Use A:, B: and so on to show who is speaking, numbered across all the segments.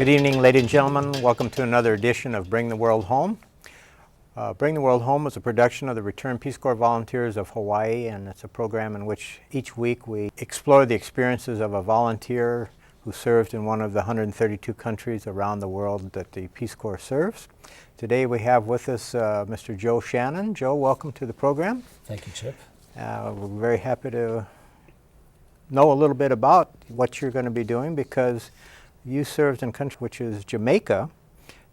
A: Good evening, ladies and gentlemen. Welcome to another edition of Bring the World Home. Bring the World Home is a production of the Returned Peace Corps Volunteers of Hawaii, and it's a program in which each week we explore the experiences of a volunteer who served in one of the 132 countries around the world that the Peace Corps serves. Today we have with us Mr. Joe Shannon. Joe, welcome to the program.
B: Thank you, Chip.
A: We're very happy to know a little bit about what you're going to be doing, because you served in a country which is Jamaica,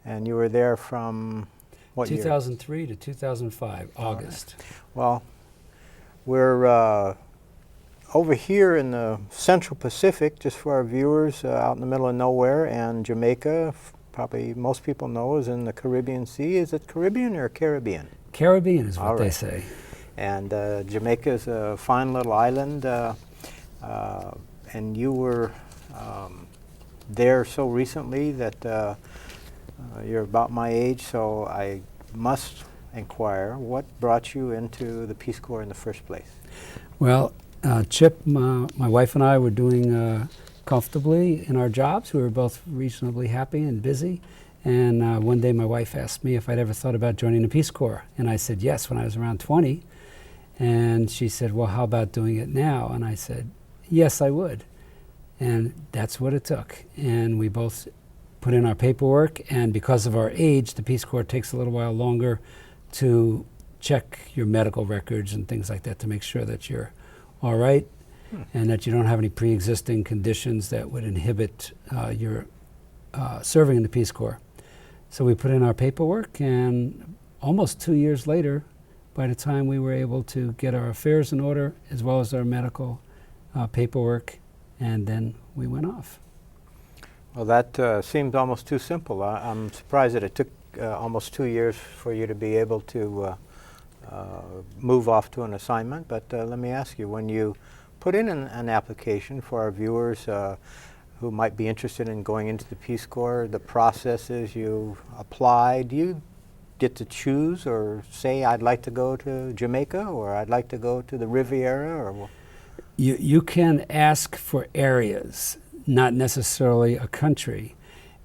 A: and you were there from what
B: 2003
A: year?
B: to 2005, August.
A: Right. Well, we're over here in the Central Pacific, just for our viewers, out in the middle of nowhere, and Jamaica, probably most people know, is in the Caribbean Sea. Is it Caribbean or Caribbean?
B: Caribbean is what they say.
A: And Jamaica is a fine little island, and you were there so recently that you're about my age, so I must inquire, what brought you into the Peace Corps in the first place?
B: Well, Chip, my wife and I were doing comfortably in our jobs. We were both reasonably happy and busy. And one day my wife asked me if I'd ever thought about joining the Peace Corps. And I said yes when I was around 20. And she said, well, how about doing it now? And I said, yes, I would. And that's what it took. And we both put in our paperwork, and because of our age, the Peace Corps takes a little while longer to check your medical records and things like that to make sure that you're all right and that you don't have any pre-existing conditions that would inhibit your serving in the Peace Corps. So we put in our paperwork, and almost 2 years later, by the time we were able to get our affairs in order as well as our medical paperwork, and then we went off.
A: Well, that seems almost too simple. I'm surprised that it took almost 2 years for you to be able to move off to an assignment. But let me ask you, when you put in an application for our viewers who might be interested in going into the Peace Corps, the process is you apply. Do you get to choose or say, I'd like to go to Jamaica, or I'd like to go to the Riviera? Or
B: You can ask for areas, not necessarily a country,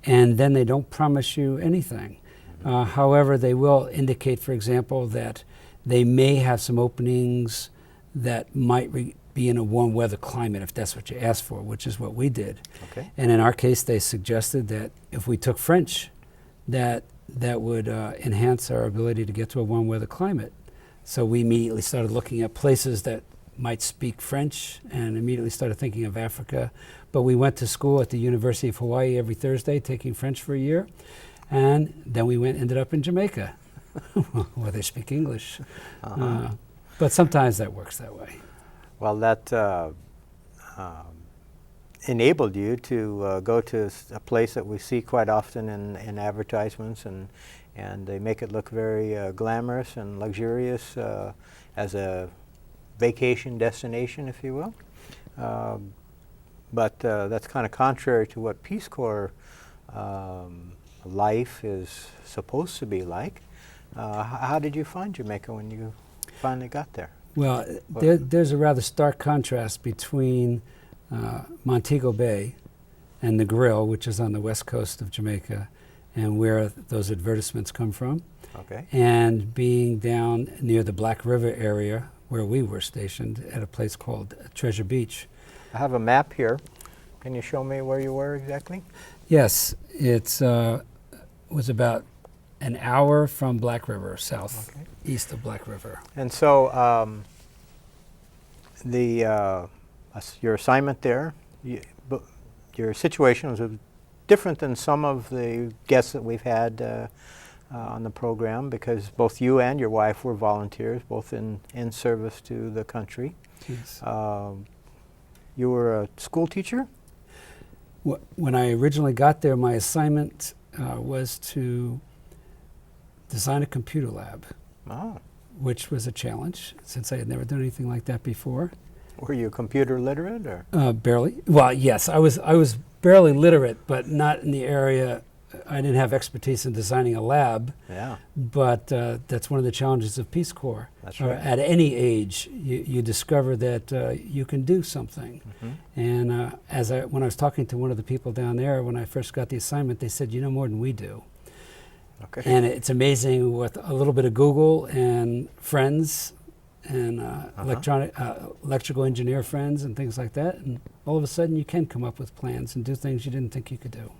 B: and then they don't promise you anything. However, they will indicate, for example, that they may have some openings that might be in a warm weather climate, if that's what you asked for, which is what we did.
A: Okay.
B: And in our case, they suggested that if we took French, that would enhance our ability to get to a warm weather climate. So we immediately started looking at places that might speak French, and immediately started thinking of Africa. But we went to school at the University of Hawaii every Thursday, taking French for a year, and then we ended up in Jamaica, where they speak English. But sometimes that works that way.
A: Well, that enabled you to go to a place that we see quite often in advertisements, and they make it look very glamorous and luxurious as a vacation destination, if you will. But that's kind of contrary to what Peace Corps life is supposed to be like. How did you find Jamaica when you finally got there?
B: Well, there's a rather stark contrast between Montego Bay and the Grill, which is on the west coast of Jamaica, and where those advertisements come from.
A: Okay. And
B: being down near the Black River area, where we were stationed at a place called Treasure Beach.
A: I have a map here. Can you show me where you were exactly?
B: Yes, it was about an hour from Black River, south, east of Black River.
A: And so your assignment there, your situation was different than some of the guests that we've had on the program, because both you and your wife were volunteers, both in service to the country.
B: Yes.
A: You were a school teacher?
B: When I originally got there, my assignment was to design a computer lab, which was a challenge since I had never done anything like that before.
A: Were you computer literate, or?
B: Barely. Well, yes, I was barely literate, but not in the area I didn't have expertise in designing a lab,
A: Yeah,
B: but that's one of the challenges of Peace Corps.
A: that's right.
B: At any age, you discover that you can do something.
A: Mhm.
B: And when I was talking to one of the people down there when I first got the assignment, they said, "You know more than we do."
A: Okay.
B: And it's amazing with a little bit of Google and friends and electrical engineer friends and things like that, and all of a sudden you can come up with plans and do things you didn't think you could do.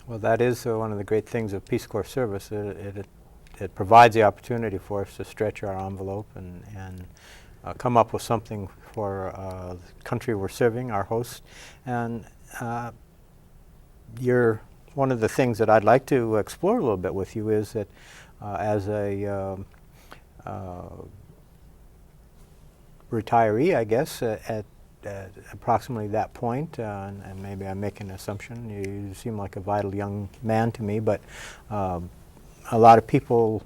A: Well, that is one of the great things of Peace Corps service. It provides the opportunity for us to stretch our envelope and come up with something for the country we're serving, our host. And one of the things that I'd like to explore a little bit with you is that as a retiree, I guess, at approximately that point, and maybe I'm making an assumption, you seem like a vital young man to me, but a lot of people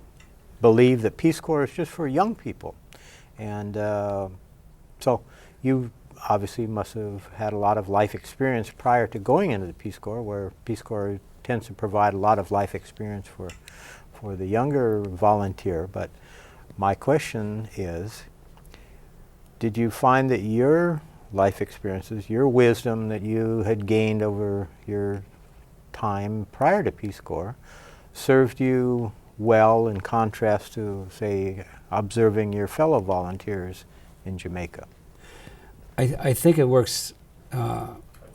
A: believe that Peace Corps is just for young people. And so you obviously must have had a lot of life experience prior to going into the Peace Corps, where Peace Corps tends to provide a lot of life experience for the younger volunteer. But my question is, did you find that your life experiences, your wisdom that you had gained over your time prior to Peace Corps, served you well in contrast to, say, observing your fellow volunteers in Jamaica?
B: I think it works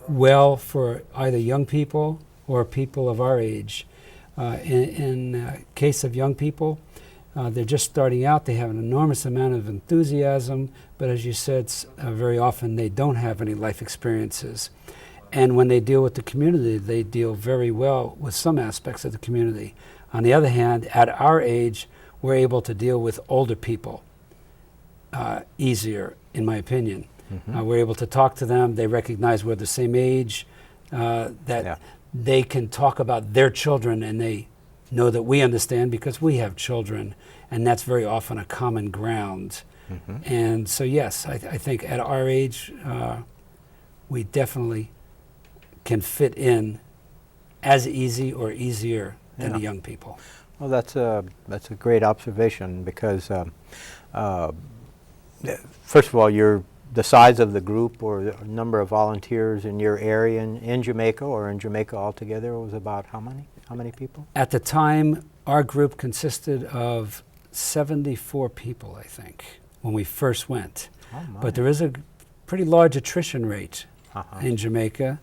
B: well for either young people or people of our age. In case of young people, they're just starting out. They have an enormous amount of enthusiasm, but as you said, very often they don't have any life experiences. And when they deal with the community, they deal very well with some aspects of the community. On the other hand, at our age, we're able to deal with older people easier, in my opinion.
A: Mm-hmm.
B: We're able to talk to them. They recognize we're the same age, that they can talk about their children, and they know that we understand because we have children, and that's very often a common ground.
A: Mm-hmm.
B: And so, yes, I think at our age, we definitely can fit in as easy or easier than the young people.
A: Well, that's a great observation because, first of all, the size of the group or the number of volunteers in your area in Jamaica or in Jamaica altogether was about how many? How many people?
B: At the time, our group consisted of 74 people, I think, when we first went.
A: Oh my.
B: But there is a pretty large attrition rate in Jamaica,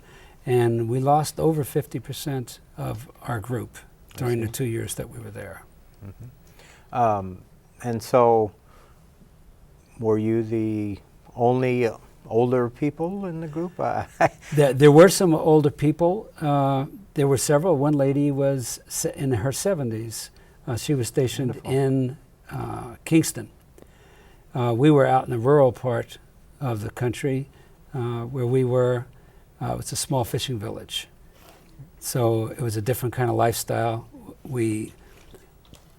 B: and we lost over 50% of our group during the 2 years that we were there.
A: Mm-hmm. And so, were you the only older people in the group?
B: There were some older people. There were several. One lady was in her 70s. She was stationed in Kingston. We were out in the rural part of the country where we were. It was a small fishing village. So it was a different kind of lifestyle. We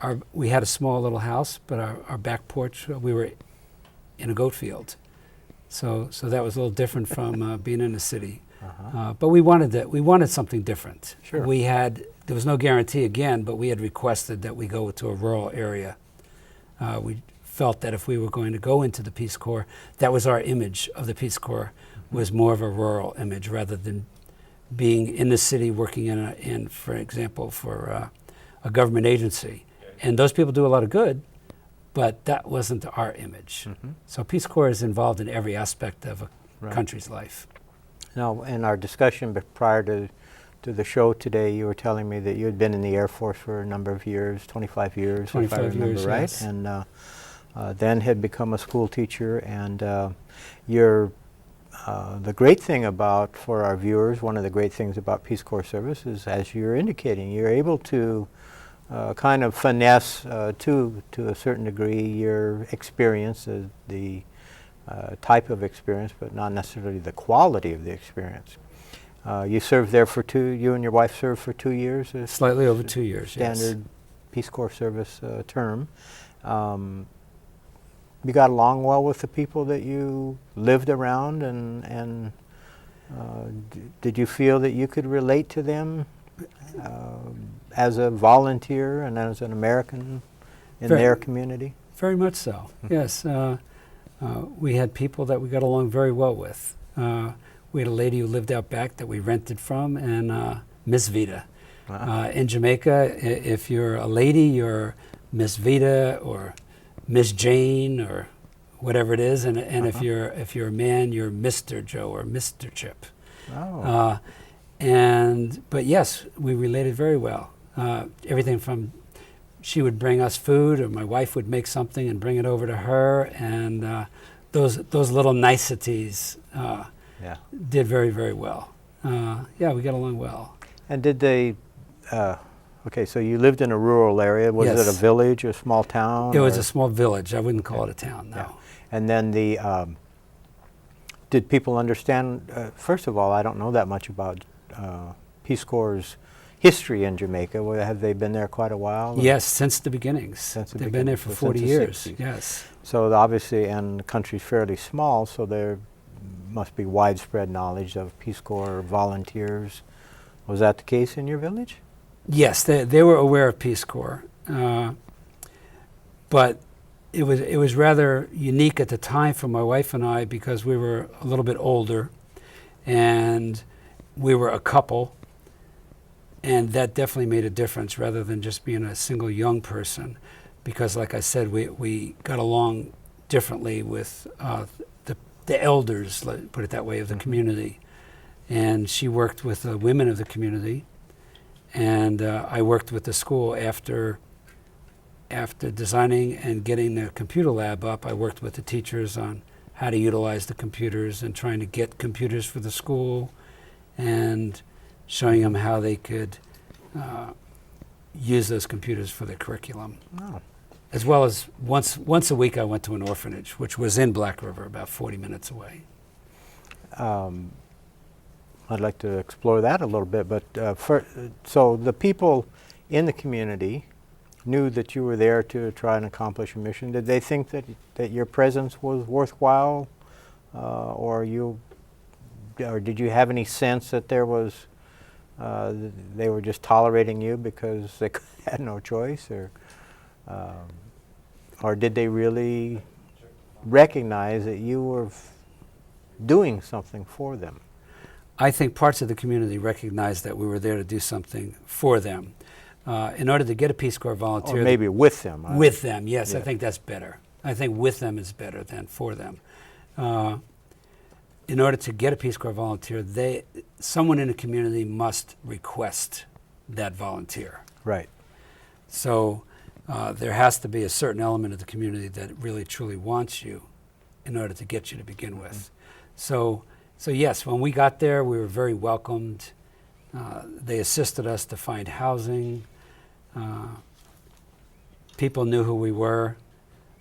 B: had a small little house, but our back porch, we were in a goat field. So that was a little different from being in the city. But we wanted something different.
A: Sure.
B: There was no guarantee again, but we had requested that we go to a rural area. We felt that if we were going to go into the Peace Corps, that was our image of the Peace Corps, was more of a rural image rather than being in the city working in for example, for a government agency. And those people do a lot of good, but that wasn't our image.
A: Mm-hmm.
B: So Peace Corps is involved in every aspect of a country's life.
A: Now, in our discussion prior to the show today, you were telling me that you had been in the Air Force for a number of years, 25 years,
B: 25
A: if I remember
B: years,
A: right,
B: yes.
A: and then had become a school teacher. And you're the great thing for our viewers, one of the great things about Peace Corps service is, as you're indicating, you're able to kind of finesse to a certain degree your experience, the type of experience, but not necessarily the quality of the experience. You served there you and your wife served for 2 years?
B: Slightly over 2 years,
A: Standard
B: yes.
A: Peace Corps service term. You got along well with the people that you lived around, and did you feel that you could relate to them as a volunteer and as an American in
B: Very-
A: their community?
B: Very much so. Yes, we had people that we got along very well with. We had a lady who lived out back that we rented from, and Miss Vita. In Jamaica, if you're a lady, you're Miss Vita or Miss Jane or whatever it is, and if you're a man, you're Mr. Joe or Mr. Chip.
A: Oh.
B: But yes, we related very well. Everything from she would bring us food, or my wife would make something and bring it over to her, and those little niceties
A: Yeah.
B: did very, very well. Yeah, we got along well.
A: And did they, okay, so you lived in a rural area. Was it
B: Yes.
A: a village, a small town?
B: It was
A: or-
B: a small village. I wouldn't call it a town, no.
A: Yeah. And then did people understand, first of all, I don't know that much about Peace Corps' history in Jamaica. Have they been there quite a while?
B: Yes, since the beginnings.
A: Since the
B: They've been there for
A: beginnings, so
B: 40
A: since the
B: years.
A: 60s.
B: Yes.
A: So obviously, and the country's fairly small, so there must be widespread knowledge of Peace Corps volunteers. Was that the case in your village?
B: Yes, they were aware of Peace Corps, but it was rather unique at the time for my wife and I because we were a little bit older, and we were a couple, and that definitely made a difference rather than just being a single young person, because like I said, we got along differently with the elders, let's put it that way, of the community, and she worked with the women of the community. And I worked with the school after designing and getting the computer lab up. I worked with the teachers on how to utilize the computers and trying to get computers for the school and showing them how they could use those computers for their curriculum.
A: Oh.
B: As well as once a week I went to an orphanage, which was in Black River, about 40 minutes away.
A: I'd like to explore that a little bit, but so the people in the community knew that you were there to try and accomplish a mission. Did they think that your presence was worthwhile, or did you have any sense that there was they were just tolerating you because they had no choice, or did they really recognize that you were doing something for them?
B: I think parts of the community recognized that we were there to do something for them. In order to get a Peace Corps volunteer...
A: Or maybe with them.
B: With them, yes.
A: Yeah.
B: I think that's better. I think with them is better than for them. In order to get a Peace Corps volunteer, someone in the community must request that volunteer.
A: Right.
B: So there has to be a certain element of the community that really truly wants you in order to get you to begin with. So yes, when we got there, we were very welcomed. They assisted us to find housing. People knew who we were.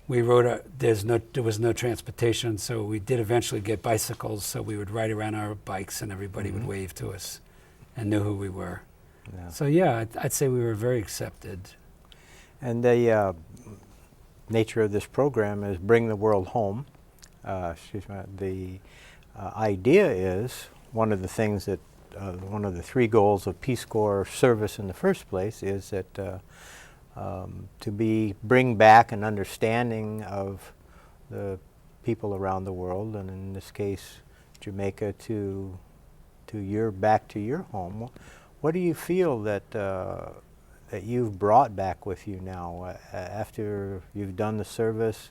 B: We rode. There was no transportation, so we did eventually get bicycles. So we would ride around our bikes, and everybody would wave to us, and knew who we were.
A: Yeah.
B: So yeah, I'd say we were very accepted.
A: And the nature of this program is bring the world home. The idea is one of the things that one of the three goals of Peace Corps service in the first place is that to bring back an understanding of the people around the world, and in this case Jamaica, to back to your home. What do you feel that you've brought back with you now after you've done the service?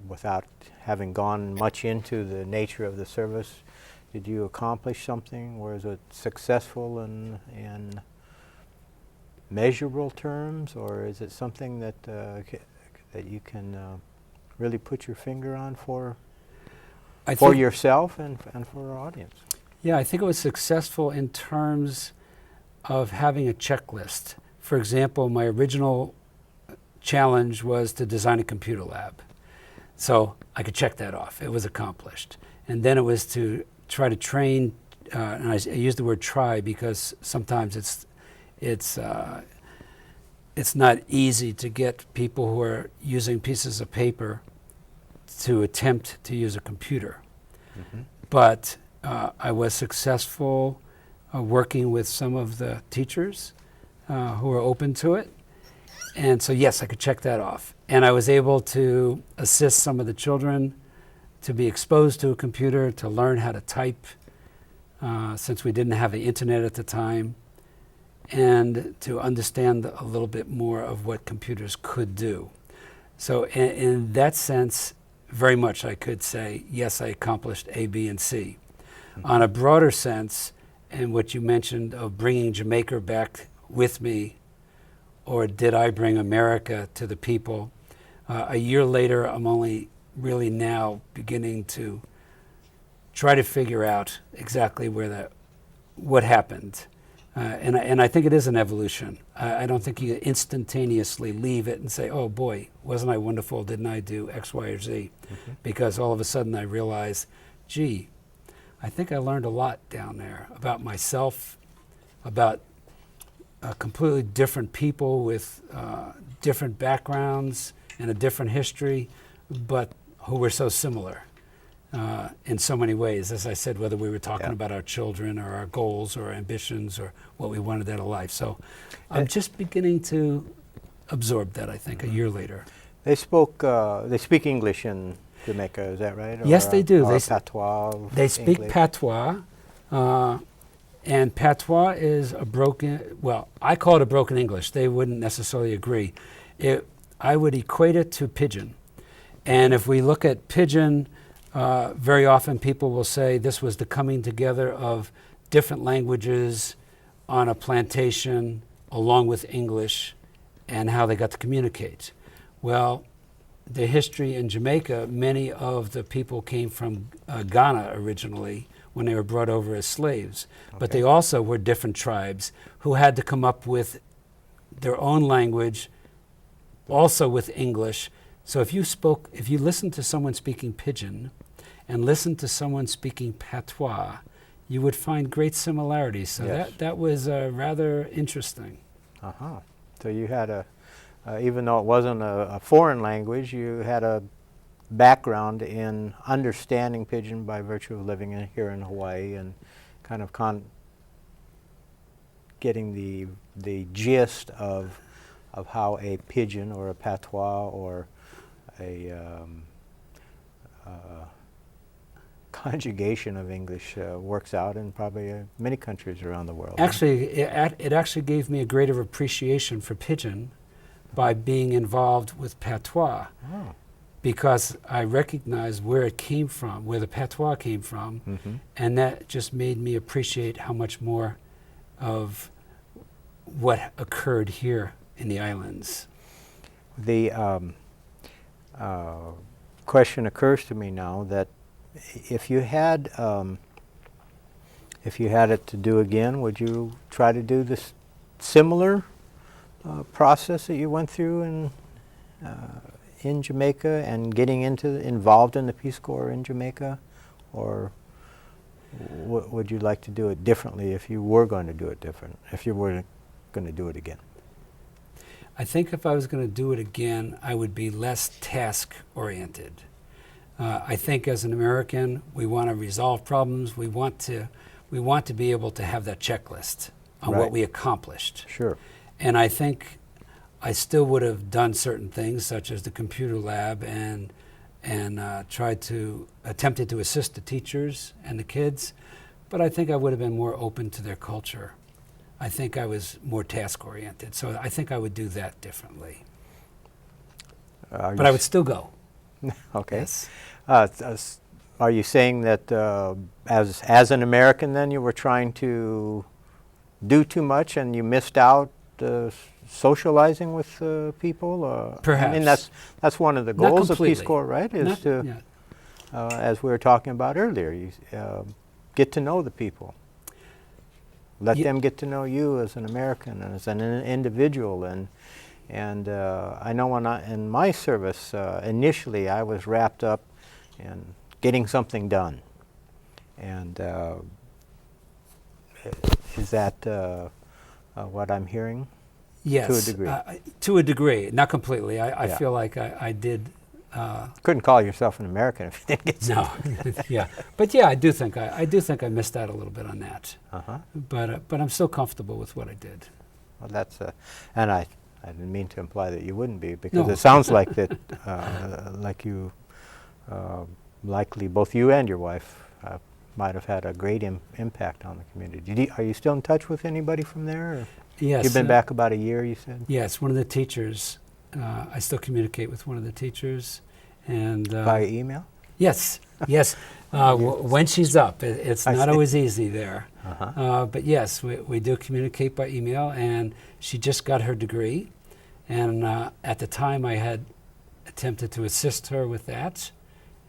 A: Without having gone much into the nature of the service, did you accomplish something? Was it successful in measurable terms, or is it something that that you can really put your finger on for yourself and for our audience?
B: Yeah, I think it was successful in terms of having a checklist. For example, my original challenge was to design a computer lab. So I could check that off. It was accomplished. And then it was to try to train, and I use the word try because sometimes it's not easy to get people who are using pieces of paper to attempt to use a computer. Mm-hmm. But I was successful working with some of the teachers who were open to it. And so, yes, I could check that off. And I was able to assist some of the children to be exposed to a computer, to learn how to type, since we didn't have the internet at the time, and to understand a little bit more of what computers could do. So in that sense, very much I could say, yes, I accomplished A, B, and C. Mm-hmm. On a broader sense, and what you mentioned of bringing Jamaica back with me, or did I bring America to the people? A year later, I'm only really now beginning to try to figure out exactly what happened. And I think it is an evolution. I don't think you instantaneously leave it and say, oh boy, wasn't I wonderful, didn't I do X, Y, or Z? Mm-hmm. Because all of a sudden I realize, gee, I think I learned a lot down there about myself, about completely different people with different backgrounds and a different history, but who were so similar. In so many ways, as I said, whether we were talking about our children or our goals or our ambitions or what we wanted out of life. So I'm just beginning to absorb that, I think, a year later.
A: They speak English in Jamaica, is that right?
B: Yes, they do.
A: Or patois.
B: They speak
A: English.
B: patois, and patois is a broken, well, I call it a broken English. They wouldn't necessarily agree. I would equate it to pidgin. And if we look at pidgin, very often people will say this was the coming together of different languages on a plantation along with English and how they got to communicate. Well, the history in Jamaica, many of the people came from Ghana originally when they were brought over as slaves. Okay. But they also were different tribes who had to come up with their own language, also with English. So if you listen to someone speaking pidgin and listen to someone speaking patois, you would find great similarities. So yes. that was rather interesting.
A: Uh-huh. So you had even though it wasn't a foreign language, you had a background in understanding pidgin by virtue of living here in Hawaii and kind of getting the gist of how a pidgin or a patois or a conjugation of English works out in probably many countries around the world.
B: Actually, it actually gave me a greater appreciation for pidgin by being involved with patois, because I recognized where it came from, where the patois came from, mm-hmm. and that just made me appreciate how much more of what occurred here in the islands.
A: The question occurs to me now that if you had it to do again, would you try to do this similar process that you went through in Jamaica and getting involved in the Peace Corps in Jamaica, or would you like to do it differently if you were going to do it different, if you were going to do it again?
B: I think if I was going to do it again, I would be less task-oriented. I think as an American, we want to resolve problems. We want to be able to have that checklist on what we accomplished.
A: Sure.
B: And I think I still would have done certain things, such as the computer lab, and attempted to assist the teachers and the kids. But I think I would have been more open to their culture. I think I was more task-oriented, so I think I would do that differently. But I would still go.
A: Okay.
B: Yes.
A: Are you saying that as an American then you were trying to do too much and you missed out socializing with people?
B: Perhaps.
A: I mean, that's one of the goals of Peace Corps, right? Is as we were talking about earlier, you get to know the people. Let them get to know you as an American and as an individual. And I know in my service, initially I was wrapped up in getting something done. And is that what I'm hearing?
B: Yes.
A: To a degree.
B: To a degree, not completely. I feel like I did
A: Couldn't call yourself an American if you didn't get
B: No, yeah, but yeah, I do think I missed out a little bit on that.
A: Uh-huh.
B: But I'm still comfortable with what I did.
A: Well, that's and I didn't mean to imply that you wouldn't be, because
B: No.
A: it sounds like that, like you, likely both you and your wife might have had a great impact on the community. Are you still in touch with anybody from there? Or?
B: Yes.
A: You've been back about a year, you said?
B: Yes, one of the teachers. I still communicate with one of the teachers, and
A: By email?
B: yes, yes. When she's up, it's not always easy there.
A: Uh-huh.
B: But yes, we do communicate by email, and she just got her degree, and at the time I had attempted to assist her with that,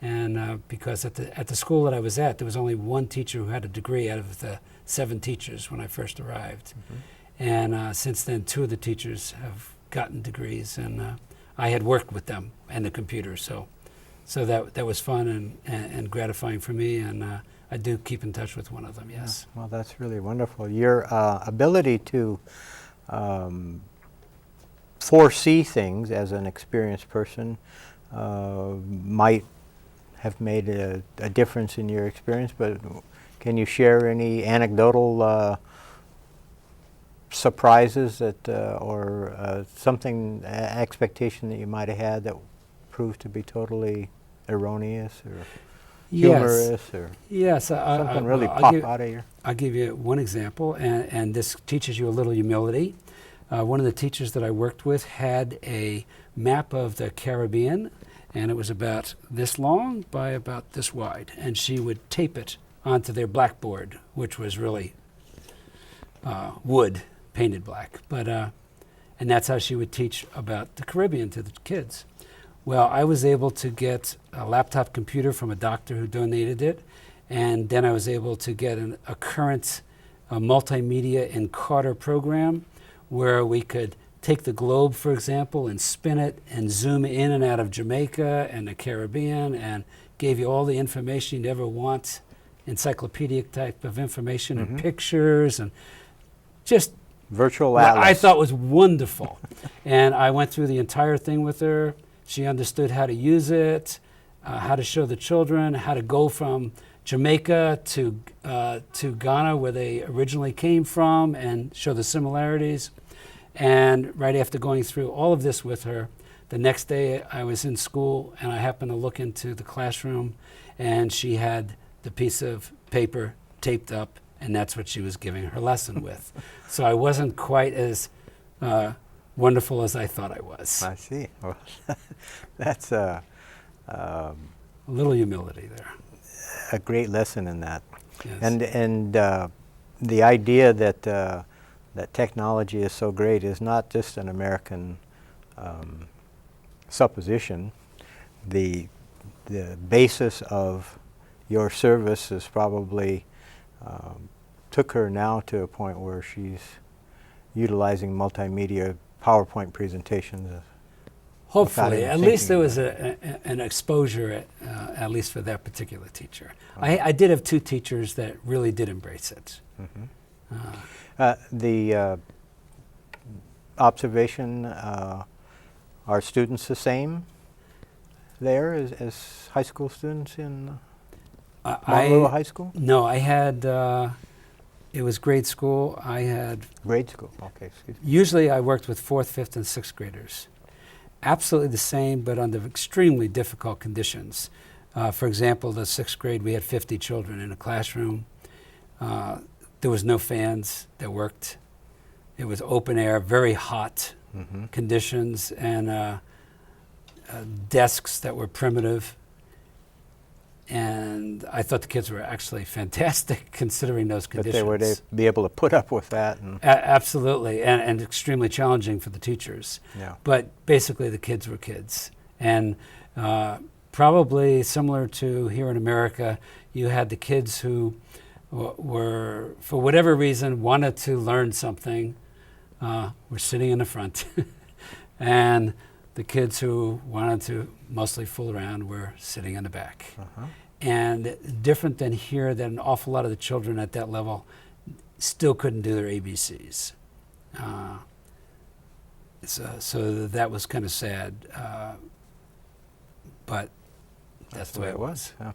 B: and because at the school that I was at, there was only one teacher who had a degree out of the 7 teachers when I first arrived, and since then 2 of the teachers have gotten degrees, and I had worked with them and the computer, so that was fun and gratifying for me, and I do keep in touch with one of them. Yes.
A: Yeah, well, that's really wonderful. Your ability to foresee things as an experienced person might have made a difference in your experience, but can you share any anecdotal surprises that, or something, expectation that you might have had that proved to be totally erroneous or humorous, or
B: yes,
A: something really
B: I'll
A: out of your?
B: I'll give you one example, and this teaches you a little humility. One of the teachers that I worked with had a map of the Caribbean, and it was about this long by about this wide, and she would tape it onto their blackboard, which was really wood, painted black. But and that's how she would teach about the Caribbean to the kids. Well, I was able to get a laptop computer from a doctor who donated it, and then I was able to get a current multimedia encoder program where we could take the globe, for example, and spin it and zoom in and out of Jamaica and the Caribbean, and gave you all the information you'd ever want, encyclopedic type of information and pictures, and just
A: Virtual atlas.
B: I thought was wonderful. And I went through the entire thing with her. She understood how to use it, how to show the children, how to go from Jamaica to Ghana, where they originally came from, and show the similarities. And right after going through all of this with her, the next day I was in school, and I happened to look into the classroom, and she had the piece of paper taped up, and that's what she was giving her lesson with. So I wasn't quite as wonderful as I thought I was.
A: I see. Well, that's
B: A little humility there.
A: a great lesson in that.
B: Yes.
A: And the idea that that technology is so great is not just an American supposition. The basis of your service is probably took her now to a point where she's utilizing multimedia PowerPoint presentations.
B: Hopefully,
A: even
B: at least there
A: thinking
B: was an exposure, at least for that particular teacher. I did have 2 teachers that really did embrace it.
A: The observation, are students the same there as high school students in Honolulu High School?
B: No, I had, it was grade school. I had,
A: Grade school, okay, excuse me.
B: usually I worked with 4th, 5th, and 6th graders. Absolutely the same, but under extremely difficult conditions. For example, the 6th grade, we had 50 children in a classroom. There was no fans that worked. It was open air, very hot conditions, and desks that were primitive. And I thought the kids were actually fantastic considering those
A: But
B: conditions.
A: they would be able to put up with that. And
B: Absolutely, and extremely challenging for the teachers.
A: yeah.
B: But basically the kids were kids. And probably similar to here in America, you had the kids who were, for whatever reason, wanted to learn something, were sitting in the front. And the kids who wanted to mostly fool around were sitting in the back. And different than here, that an awful lot of the children at that level still couldn't do their ABCs. So that was kind of sad. but that's the way it was.
A: Yeah.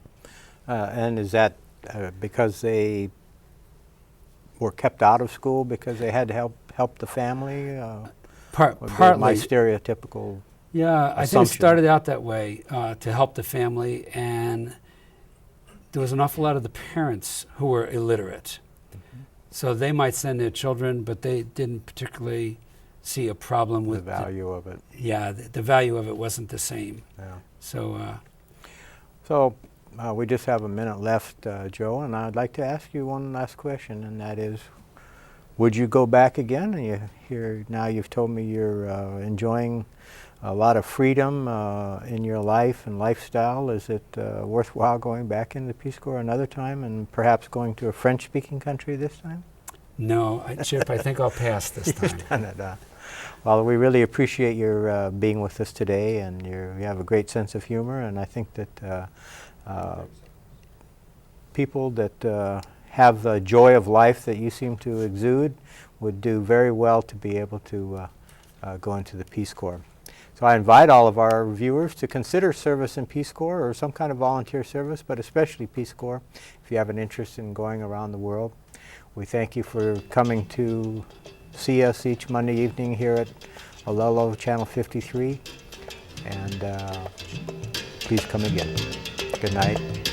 A: And is that because they were kept out of school because they had to help the family? Would be
B: Partly.
A: my stereotypical.
B: Yeah, I think it
A: assumption.
B: started out that way, to help the family, and there was an awful lot of the parents who were illiterate. So they might send their children, but they didn't particularly see a problem
A: The
B: with
A: value of it.
B: Yeah, the value of it wasn't the same.
A: Yeah.
B: So,
A: We just have a minute left, Joe, and I'd like to ask you one last question, and that is, would you go back again? And now you've told me you're enjoying a lot of freedom in your life and lifestyle. Is it worthwhile going back into the Peace Corps another time, and perhaps going to a French-speaking country this time?
B: no, Chip, I think I'll pass this time.
A: You've done it. Well, we really appreciate your being with us today, and you have a great sense of humor, and I think that people that have the joy of life that you seem to exude would do very well to be able to go into the Peace Corps. So I invite all of our viewers to consider service in Peace Corps or some kind of volunteer service, but especially Peace Corps if you have an interest in going around the world. We thank you for coming to see us each Monday evening here at Olelo Channel 53, and please come again. Good night.